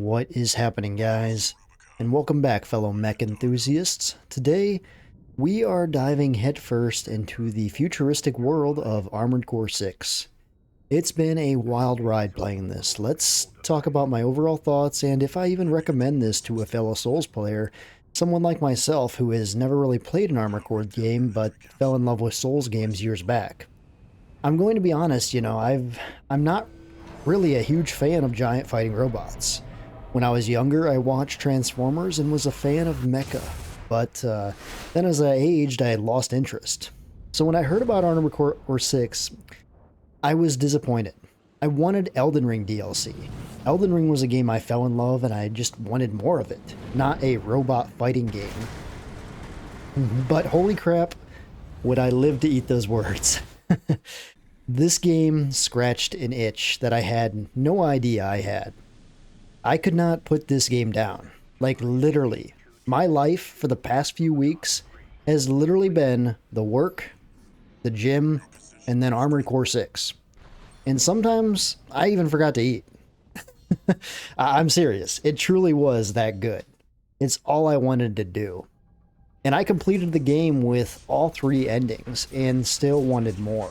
What is happening, guys? And welcome back, fellow mech enthusiasts. Today, we are diving headfirst into the futuristic world of Armored Core 6. It's been a wild ride playing this. Let's talk about my overall thoughts and if I even recommend this to a fellow Souls player, someone like myself who has never really played an Armored Core game but fell in love with Souls games years back. I'm going to be honest, I'm not really a huge fan of giant fighting robots. When I was younger, I watched Transformers and was a fan of Mecha, but then as I aged, I had lost interest. So when I heard about Armored Core 6, I was disappointed. I wanted Elden Ring DLC. Elden Ring was a game I fell in love and I just wanted more of it, not a robot fighting game. But holy crap, would I live to eat those words. This game scratched an itch that I had no idea I had. I could not put this game down. Like, literally. My life for the past few weeks has literally been the work, the gym, and then Armored Core 6. And sometimes I even forgot to eat. I'm serious. It truly was that good. It's all I wanted to do. And I completed the game with all 3 endings and still wanted more.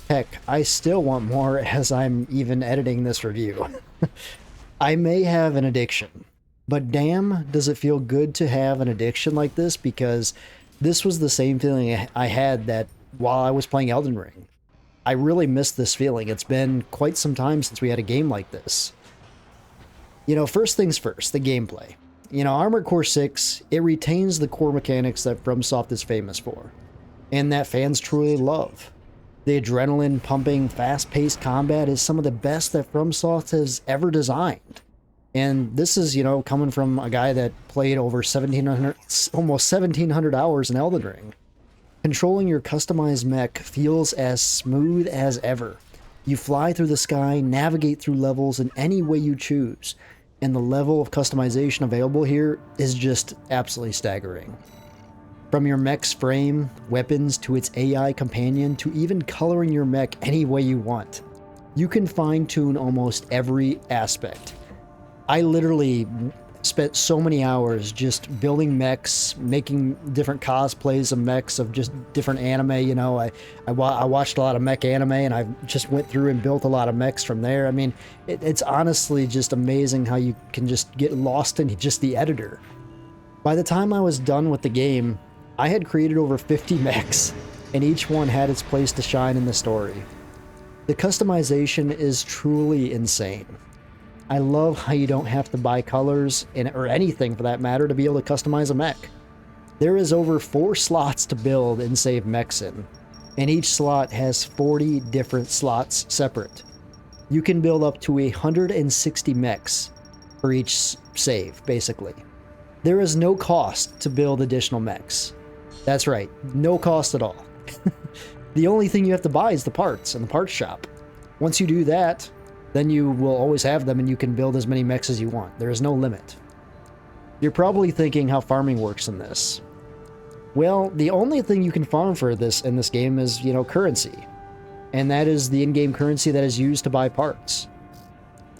Heck, I still want more as I'm even editing this review. I may have an addiction, but damn, does it feel good to have an addiction like this, because this was the same feeling I had that while I was playing Elden Ring. I really missed this feeling. It's been quite some time since we had a game like this. First things first, the gameplay. Armored Core 6, it retains the core mechanics that FromSoft is famous for, and that fans truly love. The adrenaline-pumping, fast-paced combat is some of the best that FromSoft has ever designed. And this is, coming from a guy that played over almost 1,700 hours in Elden Ring. Controlling your customized mech feels as smooth as ever. You fly through the sky, navigate through levels in any way you choose, and the level of customization available here is just absolutely staggering. From your mech's frame, weapons, to its AI companion, to even coloring your mech any way you want. You can fine-tune almost every aspect. I literally spent so many hours just building mechs, making different cosplays of mechs of just different anime. I watched a lot of mech anime and I just went through and built a lot of mechs from there. I mean, it's honestly just amazing how you can just get lost in just the editor. By the time I was done with the game, I had created over 50 mechs, and each one had its place to shine in the story. The customization is truly insane. I love how you don't have to buy colors, or anything for that matter, to be able to customize a mech. There is over 4 slots to build and save mechs in, and each slot has 40 different slots separate. You can build up to 160 mechs for each save, basically. There is no cost to build additional mechs. That's right, no cost at all. The only thing you have to buy is the parts in the parts shop. Once you do that, then you will always have them and you can build as many mechs as you want. There is no limit. You're probably thinking how farming works in this. Well, the only thing you can farm for this in this game is, currency. And that is the in-game currency that is used to buy parts.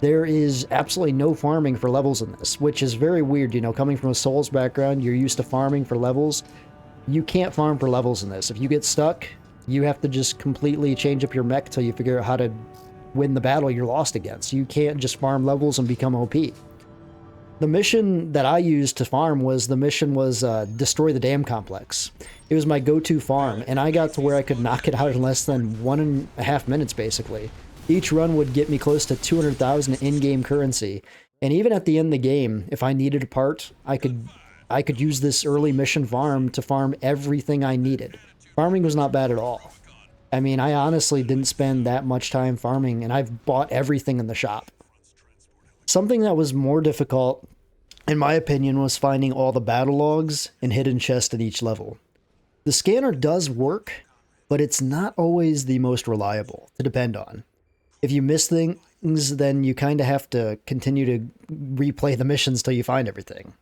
There is absolutely no farming for levels in this, which is very weird. Coming from a Souls background, you're used to farming for levels. You can't farm for levels in this. If you get stuck, you have to just completely change up your mech till you figure out how to win the battle you're lost against. You can't just farm levels and become OP. The mission that I used to farm was destroy the dam complex. It was my go-to farm, and I got to where I could knock it out in less than 1.5 minutes, basically. Each run would get me close to 200,000 in-game currency, and even at the end of the game, if I needed a part, I could use this early mission farm to farm everything I needed. Farming was not bad at all. I mean, I honestly didn't spend that much time farming, and I've bought everything in the shop. Something that was more difficult, in my opinion, was finding all the battle logs and hidden chests at each level. The scanner does work, but it's not always the most reliable to depend on. If you miss things, then you kind of have to continue to replay the missions till you find everything.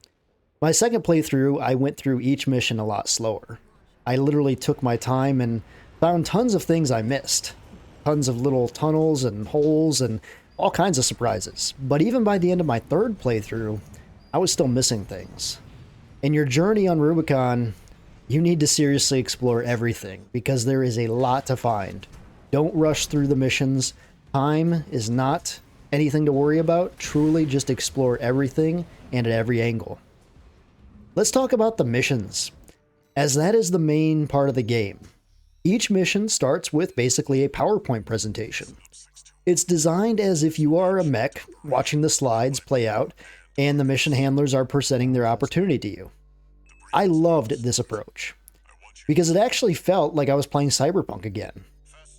My second playthrough, I went through each mission a lot slower. I literally took my time and found tons of things I missed. Tons of little tunnels and holes and all kinds of surprises. But even by the end of my third playthrough, I was still missing things. In your journey on Rubicon, you need to seriously explore everything, because there is a lot to find. Don't rush through the missions. Time is not anything to worry about. Truly just explore everything and at every angle. Let's talk about the missions, as that is the main part of the game. Each mission starts with basically a PowerPoint presentation. It's designed as if you are a mech watching the slides play out and the mission handlers are presenting their opportunity to you. I loved this approach because it actually felt like I was playing Cyberpunk again,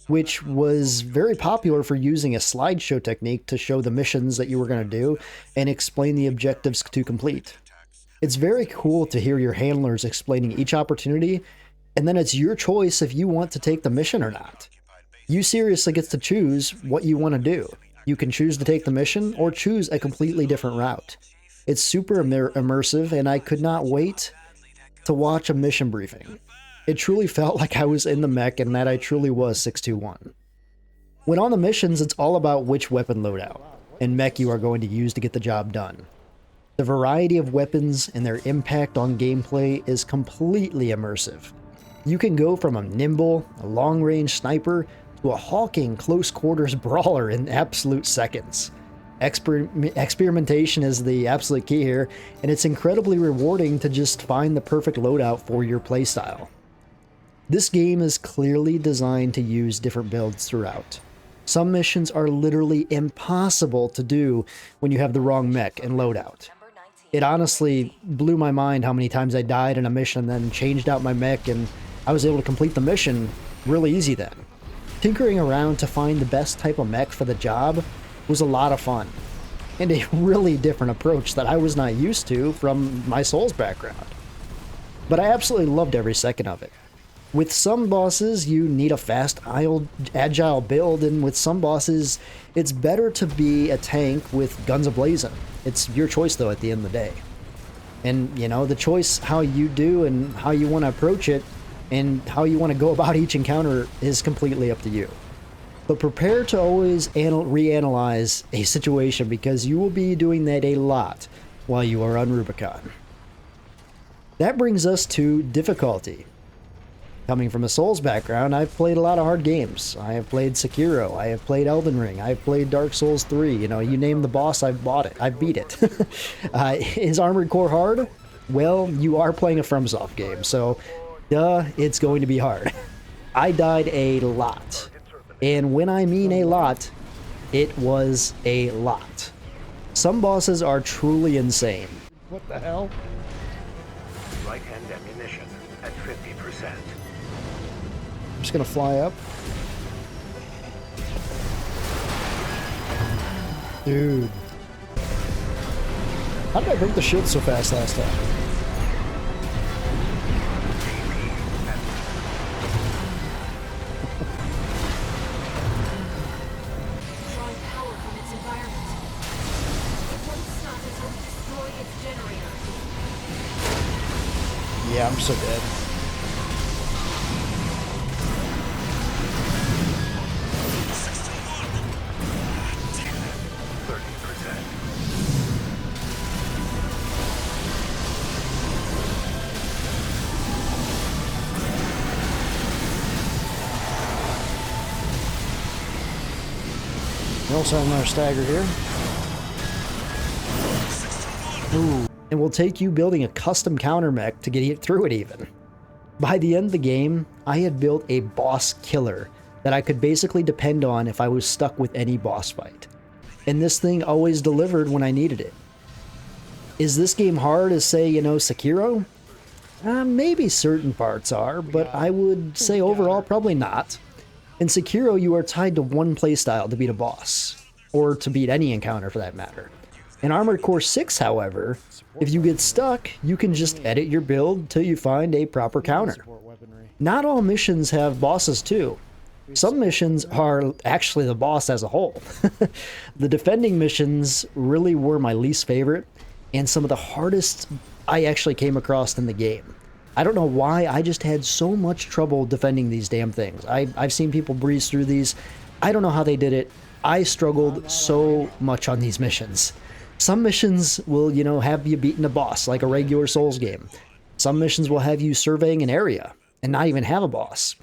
which was very popular for using a slideshow technique to show the missions that you were going to do and explain the objectives to complete. It's very cool to hear your handlers explaining each opportunity, and then it's your choice if you want to take the mission or not. You seriously get to choose what you want to do. You can choose to take the mission or choose a completely different route. It's super immersive, and I could not wait to watch a mission briefing. It truly felt like I was in the mech and that I truly was 621. When on the missions, it's all about which weapon loadout and mech you are going to use to get the job done. The variety of weapons and their impact on gameplay is completely immersive. You can go from a nimble, a long-range sniper to a hulking close-quarters brawler in absolute seconds. Experimentation is the absolute key here, and it's incredibly rewarding to just find the perfect loadout for your playstyle. This game is clearly designed to use different builds throughout. Some missions are literally impossible to do when you have the wrong mech and loadout. It honestly blew my mind how many times I died in a mission and then changed out my mech, and I was able to complete the mission really easy then. Tinkering around to find the best type of mech for the job was a lot of fun, and a really different approach that I was not used to from my Souls background. But I absolutely loved every second of it. With some bosses, you need a fast, agile build, and with some bosses, it's better to be a tank with guns a-blazing. It's your choice, though, at the end of the day. And, you know, the choice how you do and how you want to approach it and how you want to go about each encounter is completely up to you. But prepare to always reanalyze a situation, because you will be doing that a lot while you are on Rubicon. That brings us to difficulty. Coming from a Souls background, I've played a lot of hard games. I have played Sekiro, I have played Elden Ring, I've played Dark Souls 3, you know, you name the boss, I've bought it, I've beat it. Is Armored Core hard? Well, you are playing a FromSoft game, so duh, it's going to be hard. I died a lot. And when I mean a lot, it was a lot. Some bosses are truly insane. What the hell? Right-hand ammunition at 50%. I'm just gonna fly up. Dude. How did I break the shield so fast last time? Drawing power from its environment. It won't stop until we destroy its generator. Yeah, I'm so dead. We also have another stagger here. Ooh. And will take you building a custom counter mech to get through it even. By the end of the game, I had built a boss killer that I could basically depend on if I was stuck with any boss fight. And this thing always delivered when I needed it. Is this game hard as, say, you know, Sekiro? Maybe certain parts are, but I would say overall probably not. In Sekiro, you are tied to one playstyle to beat a boss, or to beat any encounter for that matter. In Armored Core 6, however, if you get stuck, you can just edit your build till you find a proper counter. Not all missions have bosses too. Some missions are actually the boss as a whole. The defending missions really were my least favorite, and some of the hardest I actually came across in the game. I don't know why, I just had so much trouble defending these damn things. I've seen people breeze through these. I don't know how they did it. I struggled so much on these missions. Some missions will, have you beating a boss like a regular Souls game. Some missions will have you surveying an area and not even have a boss.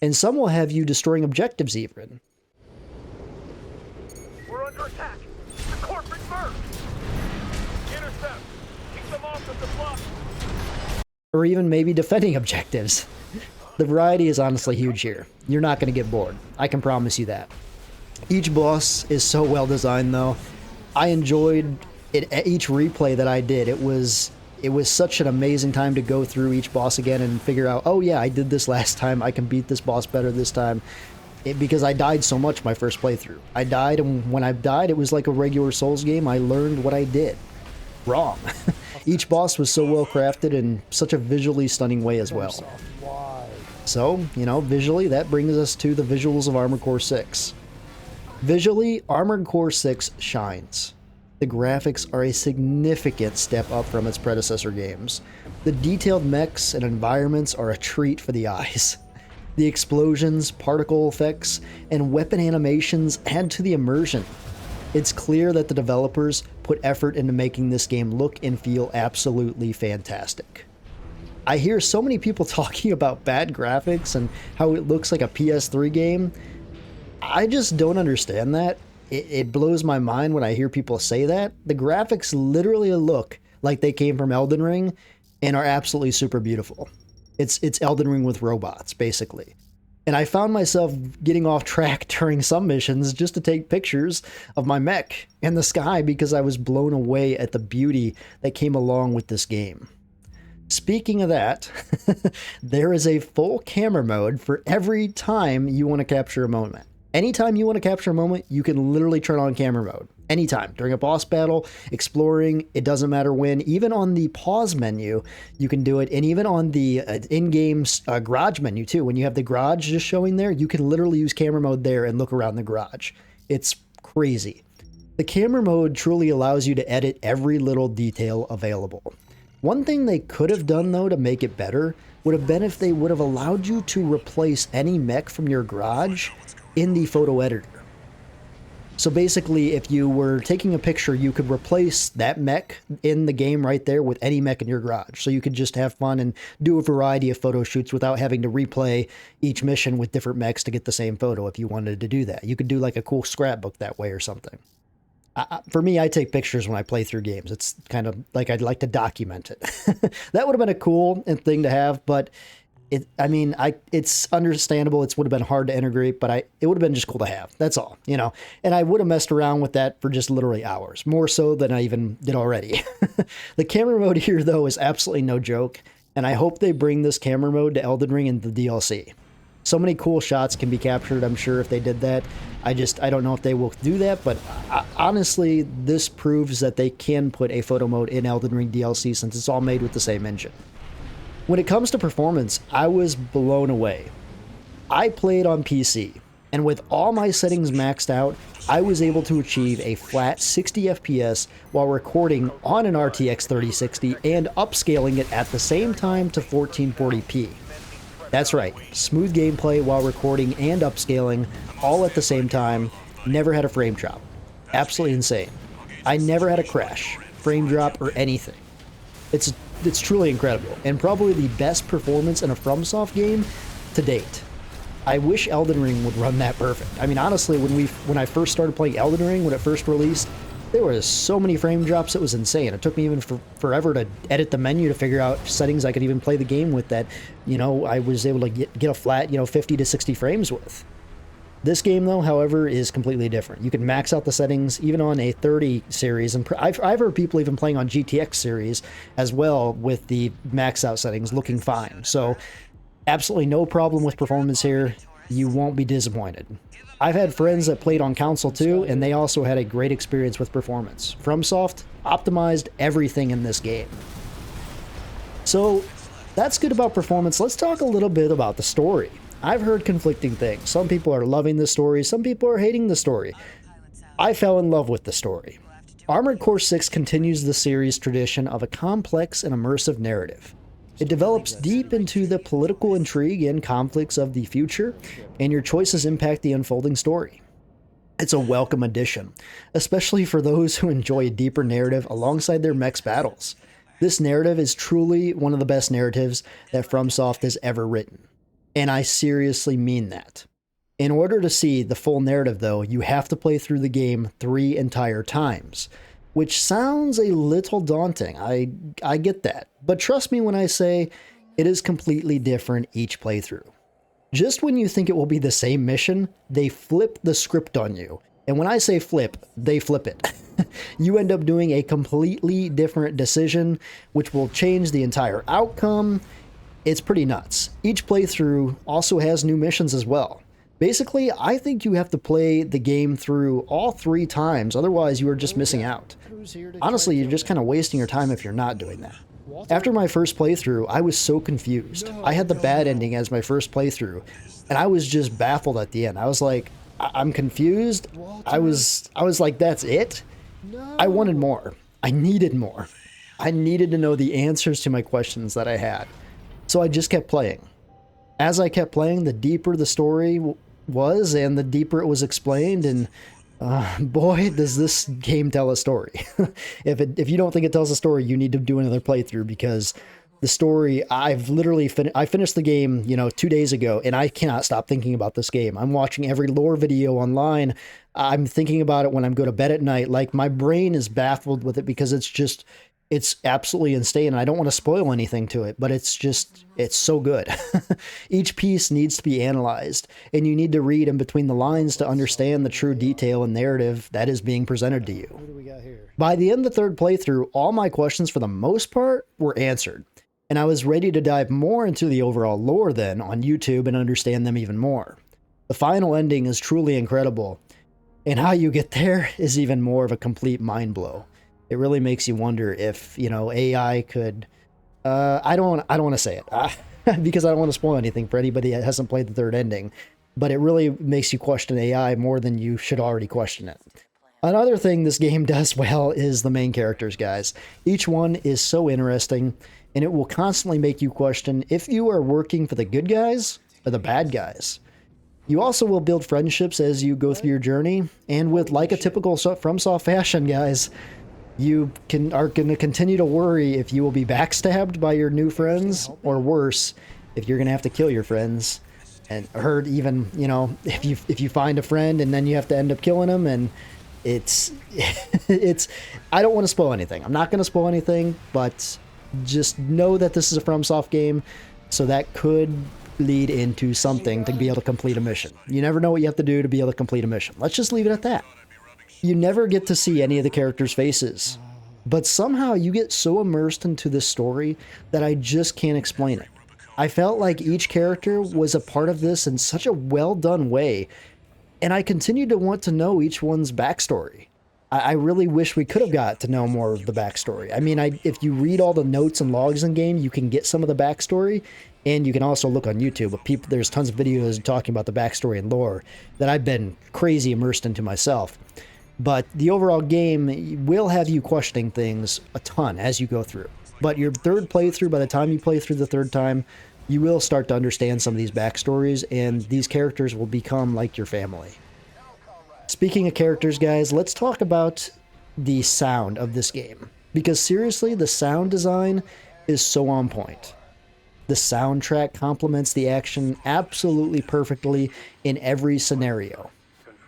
And some will have you destroying objectives even. We're under attack. The corporate merge. Intercept. Keep them off of the bluff. Or even maybe defending objectives. The variety is honestly huge here. You're not going to get bored. I can promise you that. Each boss is so well designed though. I enjoyed it each replay that I did. It was such an amazing time to go through each boss again and figure out, oh yeah, I did this last time. I can beat this boss better this time. Because I died so much my first playthrough. I died, and when I died, it was like a regular Souls game. I learned what I did wrong. Each boss was so well crafted in such a visually stunning way as well. So, visually, that brings us to the visuals of Armored Core 6. Visually, Armored Core 6 shines. The graphics are a significant step up from its predecessor games. The detailed mechs and environments are a treat for the eyes. The explosions, particle effects, and weapon animations add to the immersion. It's clear that the developers put effort into making this game look and feel absolutely fantastic. I hear so many people talking about bad graphics and how it looks like a PS3 game. I just don't understand that. It blows my mind when I hear people say that. The graphics literally look like they came from Elden Ring and are absolutely super beautiful. It's Elden Ring with robots, basically. And I found myself getting off track during some missions just to take pictures of my mech and the sky because I was blown away at the beauty that came along with this game. Speaking of that, there is a full camera mode for every time you want to capture a moment. Anytime you want to capture a moment, you can literally turn on camera mode. Anytime. During a boss battle, exploring, it doesn't matter when. Even on the pause menu, you can do it. And even on the in-game garage menu too. When you have the garage just showing there, you can literally use camera mode there and look around the garage. It's crazy. The camera mode truly allows you to edit every little detail available. One thing they could have done though to make it better would have been if they would have allowed you to replace any mech from your garage in the photo editor. So basically, if you were taking a picture, you could replace that mech in the game right there with any mech in your garage. So you could just have fun and do a variety of photo shoots without having to replay each mission with different mechs to get the same photo if you wanted to do that. You could do like a cool scrapbook that way or something. For me, I take pictures when I play through games. It's kind of like I'd like to document it. That would have been a cool thing to have, but it's understandable. It would have been hard to integrate, but it would have been just cool to have. That's all, And I would have messed around with that for just literally hours, more so than I even did already. The camera mode here, though, is absolutely no joke, and I hope they bring this camera mode to Elden Ring in the DLC. So many cool shots can be captured, I'm sure, if they did that. I don't know if they will do that, but honestly, this proves that they can put a photo mode in Elden Ring DLC since it's all made with the same engine. When it comes to performance, I was blown away. I played on PC, and with all my settings maxed out, I was able to achieve a flat 60 FPS while recording on an RTX 3060 and upscaling it at the same time to 1440p. That's right, smooth gameplay while recording and upscaling all at the same time, never had a frame drop. Absolutely insane. I never had a crash, frame drop, or anything. It's truly incredible, and probably the best performance in a FromSoft game to date. I wish Elden Ring would run that perfect. I mean, honestly, when I first started playing Elden Ring, when it first released, there were so many frame drops, it was insane. It took me even forever to edit the menu to figure out settings I could even play the game with that, I was able to get a flat, 50 to 60 frames with. This game, though, however, is completely different. You can max out the settings even on a 30 series, and I've heard people even playing on GTX series as well with the max out settings looking fine. So absolutely no problem with performance here. You won't be disappointed. I've had friends that played on console too, and they also had a great experience with performance. FromSoft optimized everything in this game. So that's good about performance. Let's talk a little bit about the story. I've heard conflicting things. Some people are loving the story, some people are hating the story. I fell in love with the story. Armored Core 6 continues the series' tradition of a complex and immersive narrative. It develops deep into the political intrigue and conflicts of the future, and your choices impact the unfolding story. It's a welcome addition, especially for those who enjoy a deeper narrative alongside their mechs battles. This narrative is truly one of the best narratives that FromSoft has ever written. And I seriously mean that. In order to see the full narrative, though, you have to play through the game 3 entire times, which sounds a little daunting. I get that. But trust me when I say it is completely different each playthrough. Just when you think it will be the same mission, they flip the script on you. And when I say flip, they flip it. You end up doing a completely different decision, which will change the entire outcome. It's pretty nuts. Each playthrough also has new missions as well. Basically, I think you have to play the game through all 3 times, otherwise you are just missing out. Honestly, you're just kind of wasting your time if you're not doing that. After my first playthrough, I was so confused. I had the bad ending as my first playthrough, and I was just baffled at the end. I was like, I'm confused. I was like, that's it? I wanted more. I needed more. I needed to know the answers to my questions that I had. So I just kept playing. As I kept playing, the deeper the story was and the deeper it was explained, and boy, does this game tell a story. If you don't think it tells a story, you need to do another playthrough, because the story, I've literally I finished the game, 2 days ago, and I cannot stop thinking about this game. I'm watching every lore video online. I'm thinking about it when I'm go to bed at night. Like, my brain is baffled with it because it's absolutely insane, and I don't want to spoil anything to it, but it's so good. Each piece needs to be analyzed, and you need to read in between the lines to understand the true detail and narrative that is being presented to you. What do we got here? By the end of the 3rd playthrough, all my questions for the most part were answered, and I was ready to dive more into the overall lore then on YouTube and understand them even more. The final ending is truly incredible, and how you get there is even more of a complete mind blow. It really makes you wonder if, AI could, I don't want to say it because I don't want to spoil anything for anybody that hasn't played the 3rd ending, but it really makes you question AI more than you should already question it. Another thing this game does well is the main characters, guys. Each one is so interesting, and it will constantly make you question if you are working for the good guys or the bad guys. You also will build friendships as you go through your journey, and with like a typical FromSoft fashion, guys, you are going to continue to worry if you will be backstabbed by your new friends, or worse, if you're going to have to kill your friends. And heard even, if you find a friend and then you have to end up killing them, and it's I don't want to spoil anything. I'm not going to spoil anything, but just know that this is a FromSoft game, so that could lead into something to be able to complete a mission. You never know what you have to do to be able to complete a mission. Let's just leave it at that. You never get to see any of the characters' faces, but somehow you get so immersed into this story that I just can't explain it. I felt like each character was a part of this in such a well-done way, and I continued to want to know each one's backstory. I really wish we could have got to know more of the backstory. I mean, if you read all the notes and logs in game, you can get some of the backstory, and you can also look on YouTube. But there's tons of videos talking about the backstory and lore that I've been crazy immersed into myself. But the overall game will have you questioning things a ton as you go through. But your 3rd playthrough, by the time you play through the 3rd time, you will start to understand some of these backstories, and these characters will become like your family. Speaking of characters, guys, let's talk about the sound of this game. Because seriously, the sound design is so on point. The soundtrack complements the action absolutely perfectly in every scenario.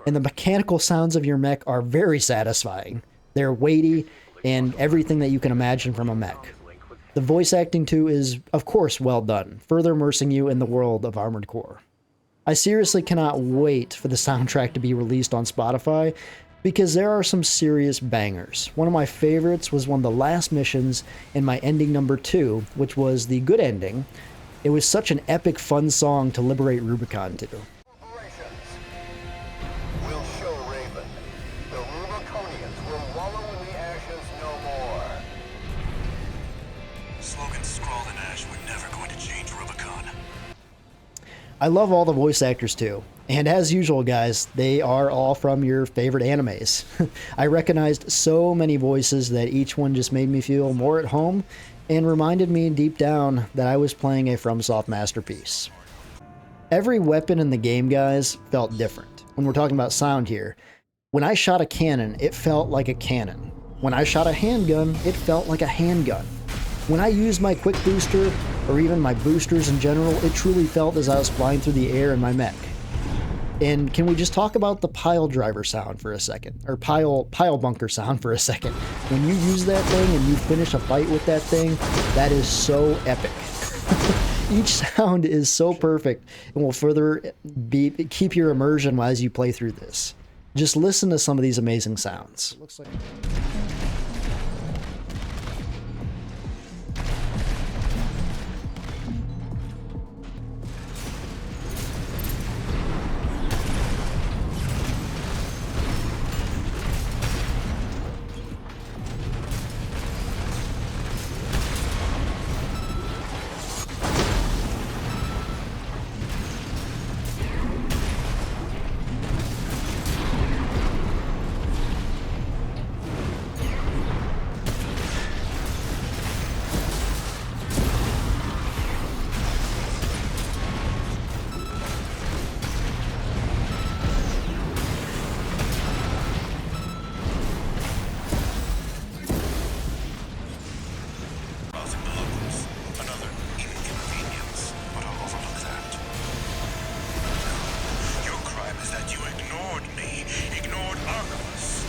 And the mechanical sounds of your mech are very satisfying. They're weighty and everything that you can imagine from a mech. The voice acting too is, of course, well done, further immersing you in the world of Armored Core. I seriously cannot wait for the soundtrack to be released on Spotify, because there are some serious bangers. One of my favorites was one of the last missions in my ending number 2, which was the good ending. It was such an epic, fun song to liberate Rubicon to. Operations. We'll show Raven. The Rubiconians will wallow in the ashes no more. Slogans scrawled in ash were never going to change Rubicon. I love all the voice actors too. And as usual, guys, they are all from your favorite animes. I recognized so many voices that each one just made me feel more at home and reminded me deep down that I was playing a FromSoft masterpiece. Every weapon in the game, guys, felt different. When we're talking about sound here, When I shot a cannon, it felt like a cannon. When I shot a handgun, it felt like a handgun. When I used my quick booster, or even my boosters in general, it truly felt as I was flying through the air in my mech. And can we just talk about the pile driver sound for a second? Or pile bunker sound for a second? When you use that thing and you finish a fight with that thing, that is so epic. Each sound is so perfect and will further keep your immersion as you play through this. Just listen to some of these amazing sounds. It looks like Rousing the locals. Another inconvenience, but I'll overlook that. Your crime is that you ignored me, ignored Artemis.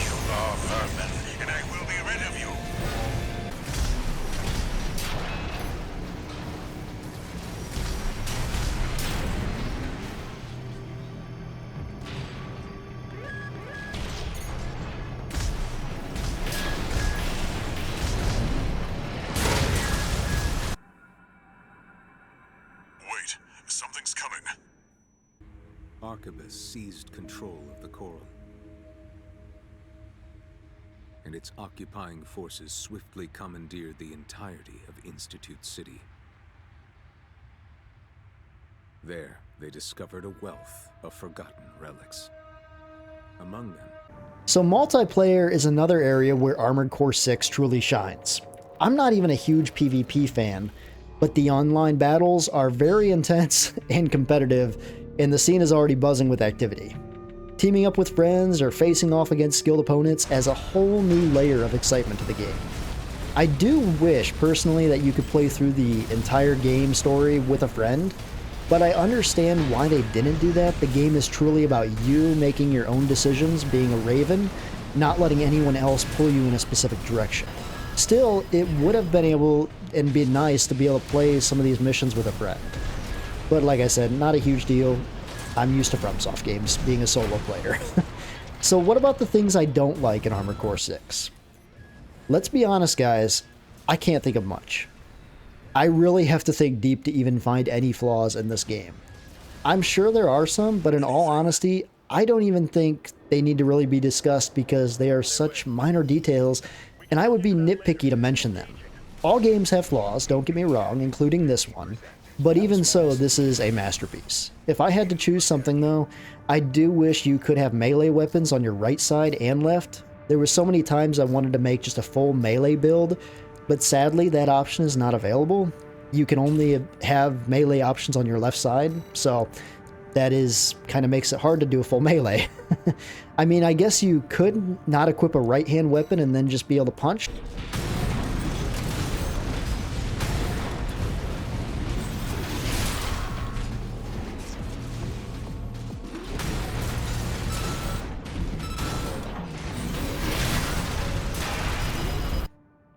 You are vermin, and I will be rid of you. Wait, something's coming. Arquebus seized control of the coral, and its occupying forces swiftly commandeered the entirety of Institute City. There, they discovered a wealth of forgotten relics. Among them, So multiplayer is another area where Armored Core 6 truly shines. I'm not even a huge PvP fan, but the online battles are very intense and competitive, and the scene is already buzzing with activity. Teaming up with friends or facing off against skilled opponents adds a whole new layer of excitement to the game. I do wish, personally, that you could play through the entire game story with a friend, but I understand why they didn't do that. The game is truly about you making your own decisions, being a Raven, not letting anyone else pull you in a specific direction. Still, it would have been able and be nice to be able to play some of these missions with a friend. But like I said, not a huge deal. I'm used to FromSoft games, being a solo player. So what about the things I don't like in Armored Core 6? Let's be honest, guys, I can't think of much. I really have to think deep to even find any flaws in this game. I'm sure there are some, but in all honesty, I don't even think they need to really be discussed because they are such minor details, and I would be nitpicky to mention them. All games have flaws, don't get me wrong, including this one, but even so, this is a masterpiece. If I had to choose something though, I do wish you could have melee weapons on your right side and left. There were so many times I wanted to make just a full melee build, but sadly that option is not available. You can only have melee options on your left side, so that is kind of makes it hard to do a full melee. I mean, I guess you could not equip a right-hand weapon and then just be able to punch.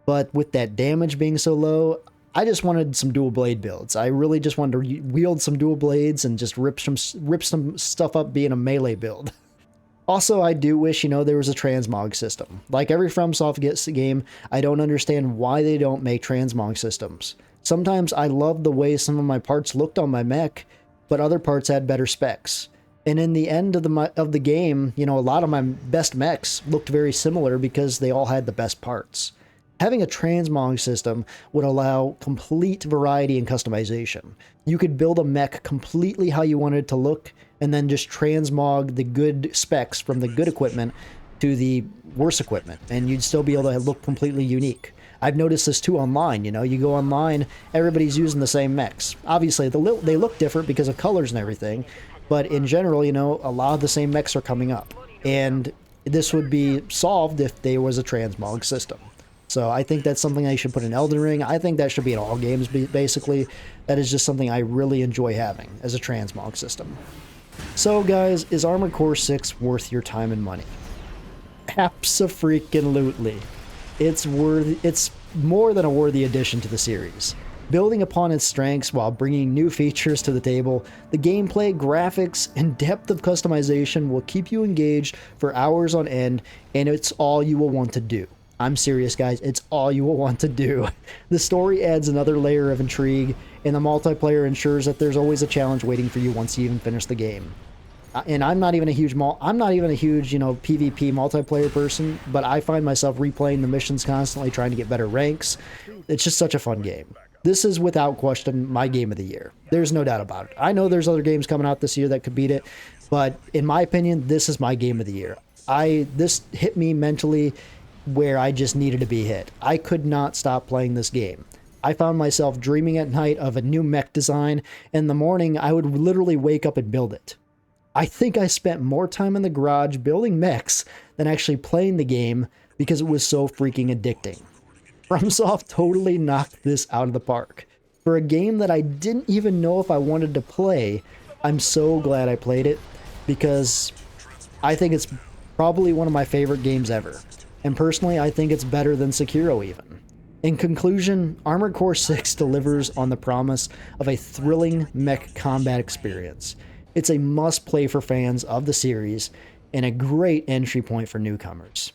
But with that damage being so low, I just wanted some dual blade builds. I really just wanted to wield some dual blades and just rip some stuff up being a melee build. Also, I do wish, there was a transmog system. Like every FromSoft game, I don't understand why they don't make transmog systems. Sometimes I love the way some of my parts looked on my mech, but other parts had better specs. And in the end of the game, a lot of my best mechs looked very similar because they all had the best parts. Having a transmog system would allow complete variety and customization. You could build a mech completely how you wanted it to look, and then just transmog the good specs from the good equipment to the worse equipment, and you'd still be able to look completely unique. I've noticed this too online, you go online, everybody's using the same mechs. Obviously, they look different because of colors and everything, But in general, you know, a lot of the same mechs are coming up. And this would be solved if there was a transmog system. So I think that's something they should put in Elden Ring. I think that should be in all games, basically. That is just something I really enjoy having as a transmog system. So guys, is Armored Core 6 worth your time and money? Abso-freaking-lutely. It's more than a worthy addition to the series. Building upon its strengths while bringing new features to the table, the gameplay, graphics, and depth of customization will keep you engaged for hours on end, and it's all you will want to do. I'm serious, guys, it's all you will want to do. The story adds another layer of intrigue, and the multiplayer ensures that there's always a challenge waiting for you once you even finish the game. And I'm not even a huge, you know, PvP multiplayer person, but I find myself replaying the missions constantly, trying to get better ranks. It's just such a fun game. This is without question my game of the year. There's no doubt about it. I know there's other games coming out this year that could beat it, but in my opinion, this is my game of the year. This hit me mentally where I just needed to be hit. I could not stop playing this game. I found myself dreaming at night of a new mech design, and in the morning I would literally wake up and build it. I think I spent more time in the garage building mechs than actually playing the game because it was so freaking addicting. FromSoft totally knocked this out of the park. For a game that I didn't even know if I wanted to play, I'm so glad I played it because I think it's probably one of my favorite games ever. And personally, I think it's better than Sekiro even. In conclusion, Armored Core 6 delivers on the promise of a thrilling mech combat experience. It's a must-play for fans of the series and a great entry point for newcomers.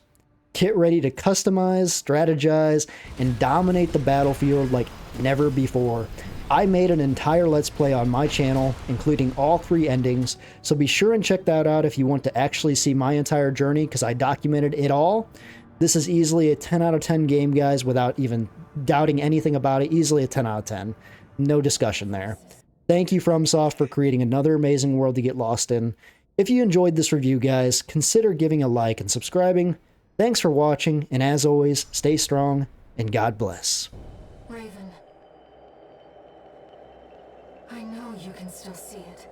Get ready to customize, strategize, and dominate the battlefield like never before. I made an entire Let's Play on my channel, including all 3 endings, so be sure and check that out if you want to actually see my entire journey, because I documented it all. This is easily a 10 out of 10 game, guys, without even doubting anything about it. Easily a 10 out of 10. No discussion there. Thank you, FromSoft, for creating another amazing world to get lost in. If you enjoyed this review, guys, consider giving a like and subscribing. Thanks for watching, and as always, stay strong, and God bless. Raven. I know you can still see it.